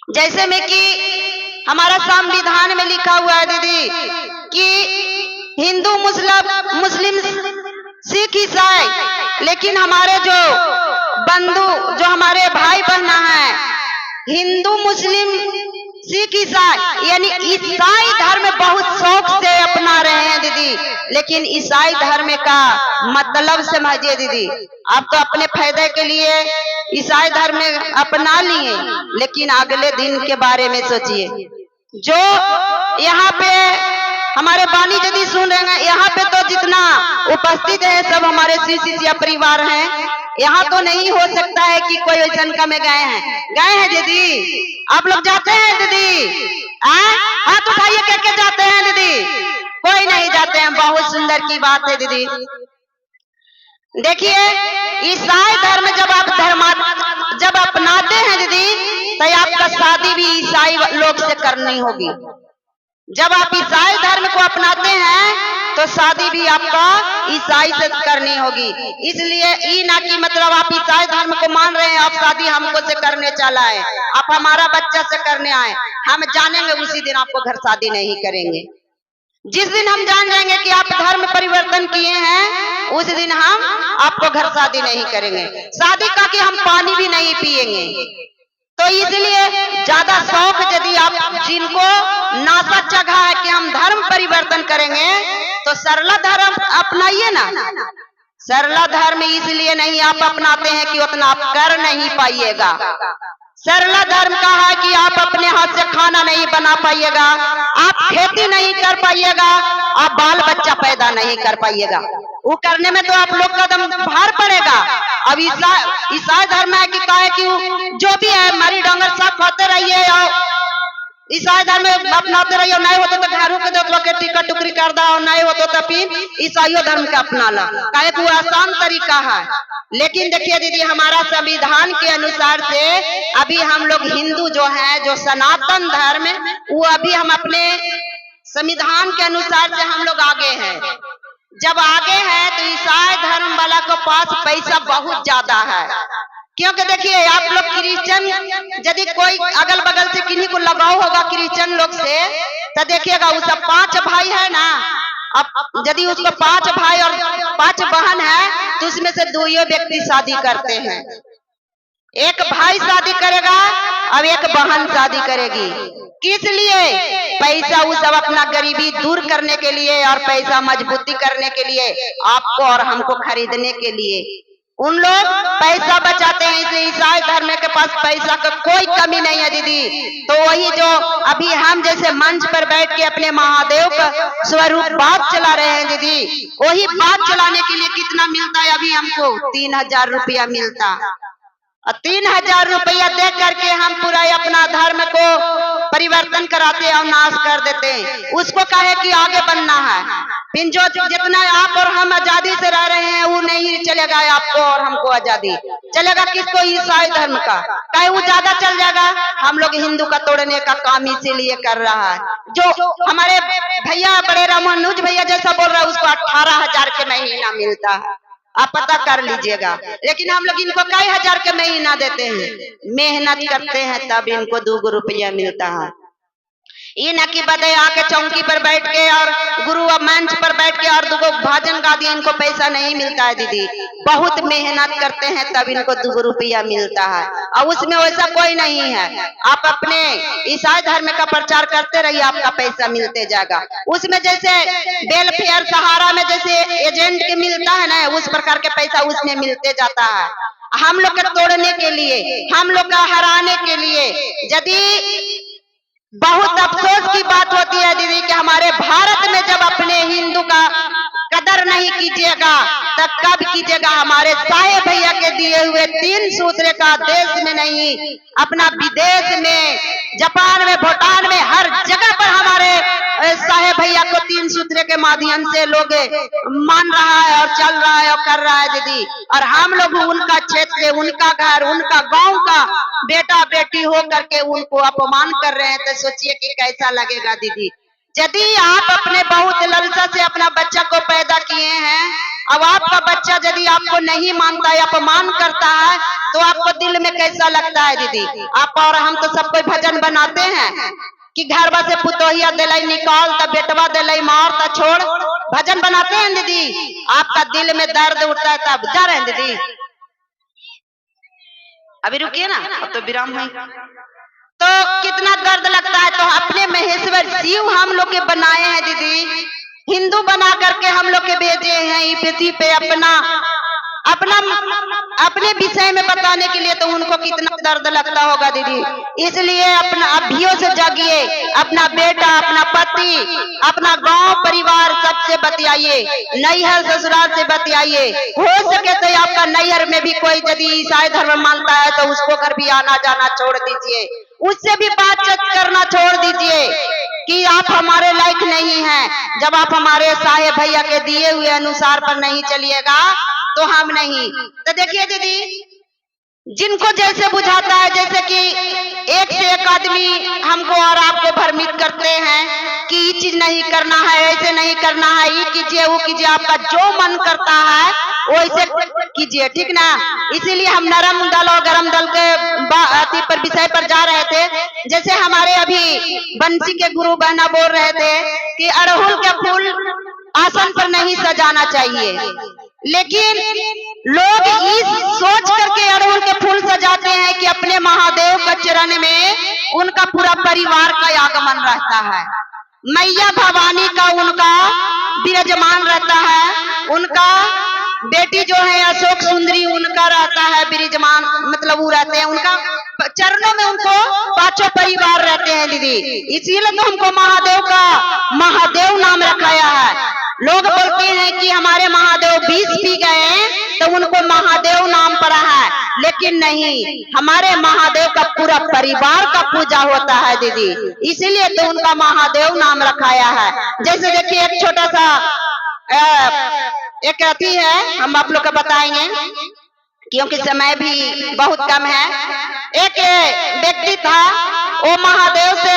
जैसे में कि हमारा संविधान में लिखा हुआ है दीदी कि हिंदू मुस्लिम सिख ईसाई, लेकिन हमारे जो बंधु जो हमारे भाई बहना है हिंदू मुस्लिम सिख ईसाई, यानी ईसाई धर्म बहुत शौक से अपना रहे हैं दीदी। लेकिन ईसाई धर्म का मतलब समझिए दीदी, आप तो अपने फायदे के लिए ईसाई धर्म अपना लिए, लेकिन अगले दिन के बारे में सोचिए। जो यहाँ पे हमारे बानी यदि सुन रहे हैं, यहाँ पे तो जितना उपस्थित है सब हमारे शिष्य परिवार हैं। यहाँ तो नहीं हो सकता है कि कोई वैसन का में गए हैं दीदी। आप लोग जाते हैं दीदी? हाथ उठाइए, क्या जाते हैं दीदी? कोई नहीं जाते हैं। बहुत सुंदर की बात है दीदी। देखिए, ईसाई धर्म जब अपनाते हैं दीदी, तो आपका शादी भी ईसाई लोग से करनी होगी। जब आप ईसाई धर्म को अपनाते हैं तो शादी भी आपका ईसाई से करनी होगी। इसलिए ई ना कि मतलब आप ईसाई धर्म को मान रहे हैं, आप शादी हमको से करने चला है, आप हमारा बच्चा से करने आए, हम जानेंगे उसी दिन आपको घर शादी नहीं करेंगे। जिस दिन हम जान जाएंगे कि आप धर्म परिवर्तन किए हैं, उस दिन हम आपको घर शादी नहीं करेंगे। शादी का कि हम पानी भी नहीं पिएंगे। तो इसलिए ज्यादा शौक यदि आप जिनको नासा चढ़ा है कि हम धर्म परिवर्तन करेंगे, तो सरला धर्म अपनाइए ना। सरला धर्म इसलिए नहीं आप अपनाते हैं कि उतना आप कर नहीं पाइएगा। सरला धर्म का है कि आप अपने हाथ से खाना नहीं बना पाइएगा, आप खेती नहीं कर पाइएगा, आप बाल बच्चा पैदा नहीं कर पाइएगा। वो करने में तो आप लोग का दम भार पड़ेगा। अब ईसाई धर्म है कि कहे कि जो भी है मारी डोंगर साफ होते रहिए और ईसाई धर्म अपनाते रहिए, नहीं होते तो घरों के देवता के टिकट टुकरी कर दो, नहीं होते तो फिर ईसाइयों धर्म का अपना ला। कहे कि वो आसान तरीका है। लेकिन देखिए दीदी, हमारा संविधान के अनुसार से अभी हम लोग हिंदू जो है, जो सनातन धर्म, वो अभी हम अपने संविधान के अनुसार से हम लोग आगे हैं। जब आगे है तो ईसाई धर्म वाला के पास पैसा बहुत ज्यादा है। क्योंकि देखिए, आप लोग क्रिश्चियन यदि कोई अगल बगल से किन्हीं को लगाव होगा क्रिश्चियन लोग से, तो देखिएगा वो सब 5 भाई है ना। अब यदि उसको 5 भाई और 5 बहन है, तो उसमें से 2 व्यक्ति शादी करते हैं। एक भाई शादी करेगा, अब एक बहन शादी करेगी। किस लिए? पैसा वो सब अपना गरीबी दूर करने के लिए और पैसा मजबूती करने के लिए, आपको और हमको खरीदने के लिए उन लोग पैसा बचाते हैं। इसलिए ईसाई धर्म के पास पैसा का कोई कमी नहीं है दीदी। तो वही जो अभी हम जैसे मंच पर बैठ के अपने महादेव का स्वरूप बात चला रहे हैं दीदी, वही बात चलाने के लिए कितना मिलता है? अभी हमको 3000 रुपया मिलता। 3000 रुपया दे करके हम पूरा अपना धर्म को परिवर्तन कराते और नाश कर देते हैं। उसको कहे कि आगे बनना है। फिर जो जितना आप और हम आजादी से रह रहे हैं, वो नहीं चलेगा। आपको और हमको आजादी चलेगा किसको? ईसाई धर्म का। कहे वो ज्यादा चल जाएगा। हम लोग हिंदू का तोड़ने का काम इसीलिए कर रहा है। जो हमारे भैया बड़े रामानुज भैया जैसा बोल रहा है, उसको 18,000 के महीना मिलता है। आप पता कर लीजिएगा। लेकिन हम लोग इनको कई हजार के महीना देते हैं, मेहनत करते हैं तब इनको 2 रुपया मिलता है। ये न कि बदे आके चौकी पर बैठ के और गुरु मंच पर बैठ के और 2 भजन गा दिए, इनको पैसा नहीं मिलता है दीदी। बहुत मेहनत करते हैं तब इनको 2 रुपया मिलता है। और उसमें वैसा कोई नहीं है। आप अपने ईसाई धर्म का प्रचार करते रहिए, आपका पैसा मिलते जाएगा। उसमें जैसे वेलफेयर सहारा में जैसे एजेंट के मिलता है ना, उस प्रकार के पैसा उसमें मिलते जाता है। हम लोग को तोड़ने के लिए, हम लोग का हराने के लिए। यदि बहुत अफसोस की बात होती है दीदी कि हमारे भारत में जब अपने हिंदू का कदर नहीं कीजिएगा, तब कब कीजिएगा? हमारे साहेब भैया के दिए हुए 3 सूत्र का देश में नहीं, अपना विदेश में, जापान में, भूटान में, हर जगह पर हमारे साहेब भैया को 3 सूत्र के माध्यम से लोग मान रहा है और चल रहा है और कर रहा है दीदी। और हम लोग उनका क्षेत्र, उनका घर, उनका गांव का बेटा बेटी हो करके उनको अपमान कर रहे हैं, तो सोचिए कि कैसा लगेगा दीदी। यदि आप अपने बहुत ललचा से अपना बच्चा को पैदा किए हैं, अब आपका बच्चा यदि आपको नहीं मानता है, अपमान करता है, तो आपको दिल में कैसा लगता है दीदी? आप और हम तो सब कोई भजन बनाते हैं कि घरवा से पुतोहिया दिलाई निकाल त बेटवा दिलाई मार त छोड़, भजन बनाते हैं दीदी। आपका दिल में दर्द उठता है तब जा रहे हैं दीदी, अभी रुकिए ना, अब तो विराम है। तो कितना दर्द लगता है। तो अपने महेश्वर शिव हम लोग के बनाए हैं दीदी, हिंदू बना करके हम लोग के भेजे हैं इस पृथ्वी पे अपना अपना अपने विषय में बताने के लिए। तो उनको कितना दर्द लगता होगा दीदी। इसलिए अपना अभियों से जागिए, अपना बेटा, अपना पति, अपना गांव परिवार सबसे बतियाइए, नैहर ससुराल से बतियाइए। हो सके तो आपका नैहर में भी कोई यदि ईसाई धर्म मानता है तो उसको घर भी आना जाना छोड़ दीजिए, उससे भी बातचीत करना छोड़ दीजिए कि आप हमारे लायक नहीं हैं। जब आप हमारे साहेब भैया के दिए हुए अनुसार पर नहीं चलिएगा तो हम नहीं। तो देखिए दीदी, जिनको जैसे बुझाता है, जैसे कि एक से एक आदमी हमको और आपको भ्रमित करते हैं कि ये चीज नहीं करना है, ऐसे नहीं करना है, ये कीजिए वो कीजिए, आपका जो मन करता है वैसे कीजिए, ठीक ना। इसीलिए हम नरम दल और गरम दल के पर विषय पर जा रहे थे। जैसे हमारे अभी बंसी के गुरु बहना बोल रहे थे कि अड़हुल के फूल आसन पर नहीं सजाना चाहिए, लेकिन लोग इस सोच करके अड़हुल के फूल सजाते हैं कि अपने महादेव का चरण में उनका पूरा परिवार का आगमन रहता है, मैया भवानी का उनका विराजमान रहता है, उनका बेटी जो है अशोक सुंदरी उनका रहता है विराजमान, मतलब वो रहते हैं, उनका चरणों में उनको पांचों परिवार रहते हैं दीदी। इसीलिए तो हमको महादेव का महादेव नाम रखाया है। लोग बोलते हैं कि हमारे महादेव 20 पी गए तो उनको महादेव नाम पड़ा है, लेकिन नहीं, हमारे महादेव का पूरा परिवार का पूजा होता है दीदी, इसीलिए तो उनका महादेव नाम रखाया है। जैसे देखिए एक छोटा सा एक अथी है, हम आप लोग को बताएंगे क्योंकि समय भी बहुत कम है। एक व्यक्ति था, वो महादेव से,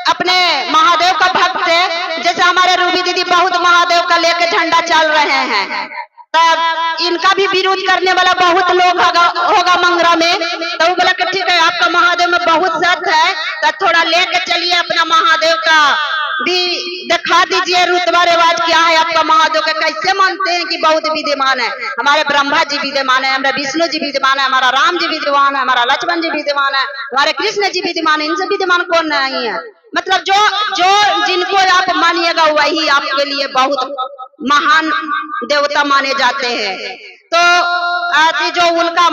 अपने महादेव का भक्त थे। जैसे हमारे रूबी दीदी बहुत महादेव का लेके झंडा चल रहे हैं, तब इनका भी विरोध करने वाला बहुत लोग होगा मंगरा में। तो वो बोला कि ठीक है, आपका महादेव में बहुत सत्य है, तो थोड़ा लेके चलिए, अपना महादेव का भी दिखा दीजिए, रुतबा रिवाज क्या है आपका महादेव का, कैसे मानते हैं कि बहुत विद्यमान है। हमारे ब्रह्मा जी विद्यमान है, हमारे विष्णु जी विद्यमान है, हमारा राम जी विद्यमान है, हमारा लक्ष्मण जी विद्यमान है, हमारे कृष्ण जी विद्यमान है, इनसे विद्यमान कौन नहीं है। मतलब जो जो जिनको आप मानिएगा वही आपके लिए बहुत महान देवता माने जाते हैं। तो जो उनका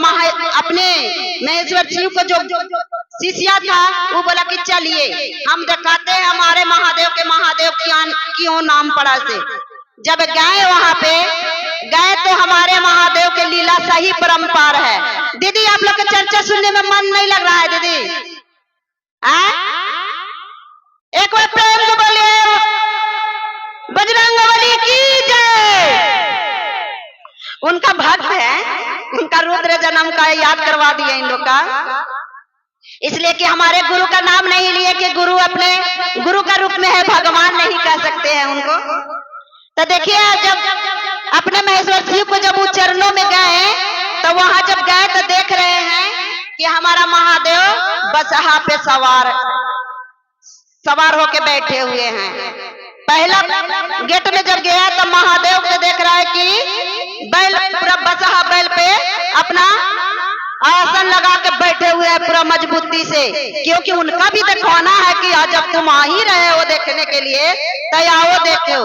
अपने महेश्वर शिव को जो शिष्या था, वो बोला कि चलिए हम दिखाते हैं हमारे महादेव के महादेव क्यों नाम पड़ा से। जब गए वहां पे गए तो हमारे महादेव के लीला सही परंपार है दीदी। आप लोग के चर्चा सुनने में मन नहीं लग रहा है दीदी? एक बार प्रेम से बोलिए बजरंगबली की जय। उनका भक्त है, उनका रुद्र जन्म का याद करवा दिया इन लोग का, इसलिए कि हमारे गुरु का नाम नहीं लिए कि गुरु अपने गुरु का रूप में है, भगवान नहीं कह सकते हैं उनको। तो देखिए जब अपने महेश्वर शिव को जब वो चरणों में गए तो वहां जब गए तो देख रहे हैं कि हमारा महादेव बसहा पे सवार होके बैठे हुए हैं। पहला गेट में जब गया तो महादेव को देख रहा है कि बैल पूरा बसहा बैल पे अपना आसन लगा के बैठे हुए हैं पूरा मजबूती से, क्योंकि उनका भी दिखाना है कि आज जब तुम आ ही रहे हो देखने के लिए तो आओ देखो।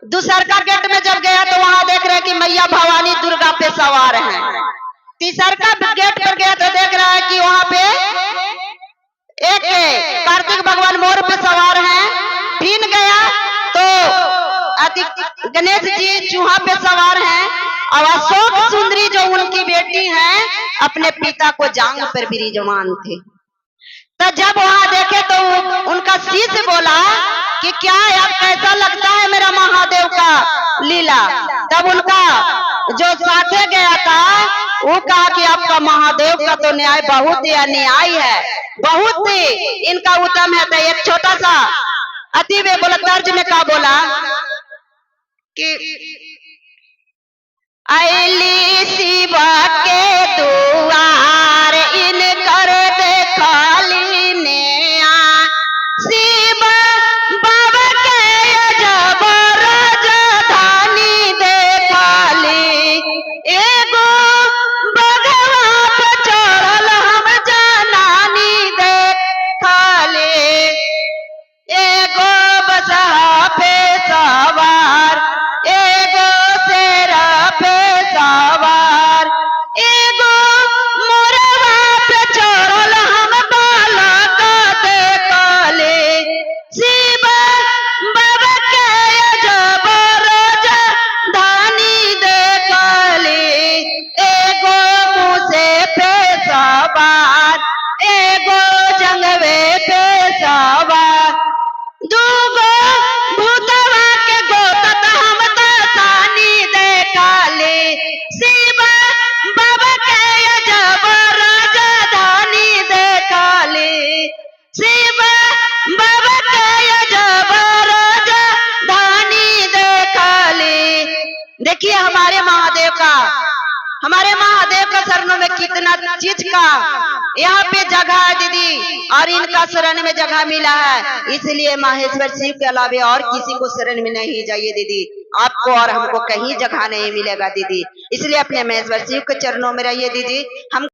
दूसरा का गेट में जब गया तो वहां देख रहे हैं कि मैया भवानी दुर्गा पे सवार हैं। तीसरा का गेट पर गया तो देख रहा है कि वहां पे एक कार्तिक भगवान मोर पे सवार हैं। फिर गया तो गणेश जी चूहा पे सवार हैं और अशोक सुंदरी जो उनकी बेटी हैं अपने पिता को जांग पर विराजमान थे। तो जब वहां देखे तो उनका शिष्य बोला कि क्या यार कैसा लगता है मेरा महादेव का लीला। तब उनका जो साथे गया था वो कहा कि आपका महादेव का तो न्याय बहुत ही अन्याय है, बहुत ही इनका उत्तम है। तो एक छोटा सा अति वे बोला तर्ज में क्या बोला कि आईली शिवा के दुआर इन कर दे खाली ने देखिए हमारे महादेव का शरणों में कितना चीज का यहाँ पे जगह है दीदी, और इनका शरण में जगह मिला है, इसलिए माहेश्वर शिव के अलावे और किसी को शरण में नहीं जाइए दीदी। आपको और हमको कहीं जगह नहीं मिलेगा दीदी, इसलिए अपने महेश्वर शिव के चरणों में रहिए दीदी। हम